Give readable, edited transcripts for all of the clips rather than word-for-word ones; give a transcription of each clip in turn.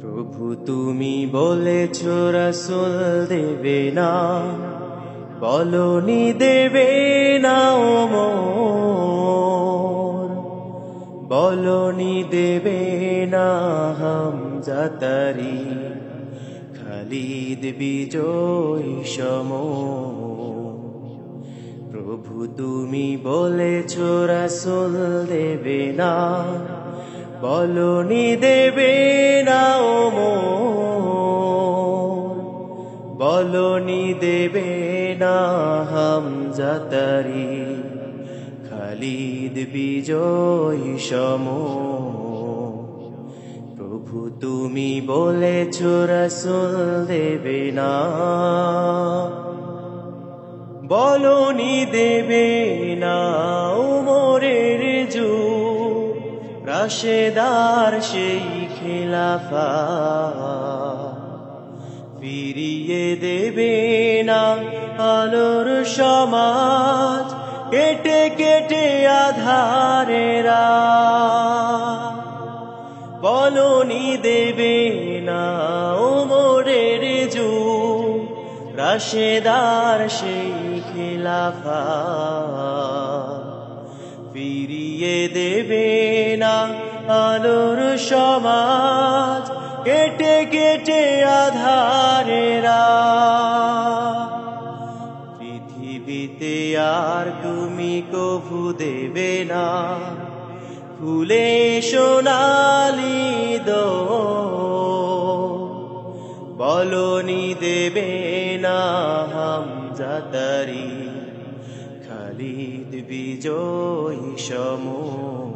প্রভু তুমি বলেছ রাসূল দেবে না, বলনি দেবে না ওমর, বলনি দেবে না হামজাতারি, খালিদ বিজয়ী সমর। প্রভু তুমি বলেছ রাসূল দেবে না, বলনি দেবে না ওমর, বলনি দেবে না হামজাতারি, খালিদ বিজয়ী সমর। প্রভু তুমি বলেছ রাসূল দেবে না, বলনি দেবে না ওমরের যুগ, রাশেদার সেই খিলাফা, ফিরিয়ে দেবে না আলোর সমাজ, কেটে কেটে আধারেরা, বলনি দেবে না ওমরের যুগ, রাশেদার সেই খিলাফা, ফিরিয়ে দেবে না আলোর সমাজ, কেটে কেটে আধারেরা। পৃথিবীতে আর তুমি কভু দেবে না ফুলে সোনালি দোল, বলনি দেবে না হামজাতারি, খালিদ বিজয়ী সমর।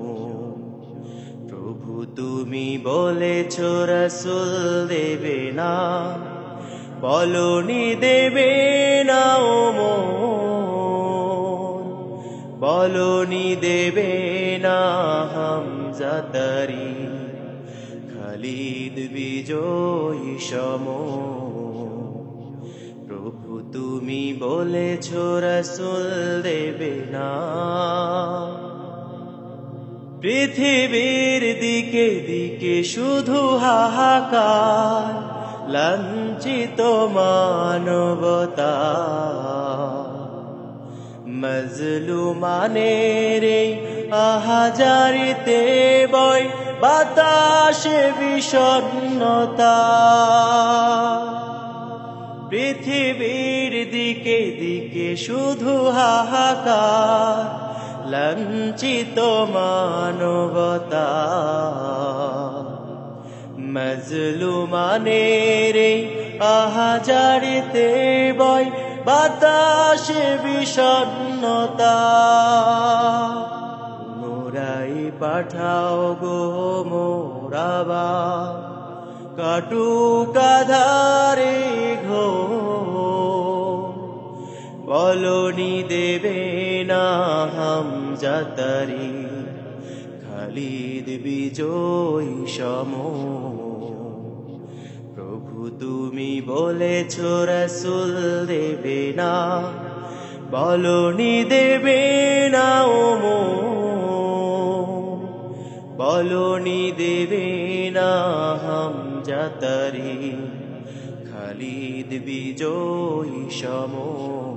প্রভু তুমি বলেছ রাসূল দেবে না, বলনি দেবে না ওমর, বলনি দেবে না হামজাতারি, খালিদ বিজয়ী সমর। প্রভু তুমি বলেছ রাসূল দেবে না, পৃথিবীর দিকে দিকে শুধু হাহাকার, লাঞ্ছিত মানবতা, মজলুমানের এই আহাজারিতে বয় বাতাসে বিষণ্ণতা। পৃথিবীর দিকে দিকে শুধু হাহাকার, লাঞ্ছিত মানবতা, মজলুমানের এই আহাজারিতে বয় বাতাসে বিষণ্ণতা। পুনরায় পাঠাও গো মোরাবা, কাটুক আঁধারে ঘোর, বলনি দেবে না হামজাতারি, খালিদ বিজয়ী সমর। প্রভু তুমি বলেছ রাসূল দেবে না, বলনি দেবে না ওমর, বলনি দেবে না হামজাতারি, খালিদ বিজয়ী সমর।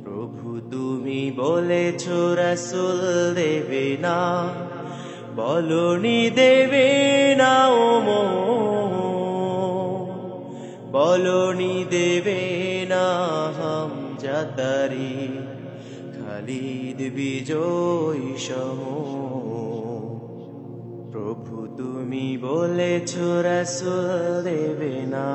প্রভু তুমি বলেছ রাসূল দেবে না, বলনি দেবে না ওমর, বলনি দেবে না হামজাতারি, খালিদ বিজয়ী সমর। প্রভু তুমি বলেছ রাসূল দেবে না।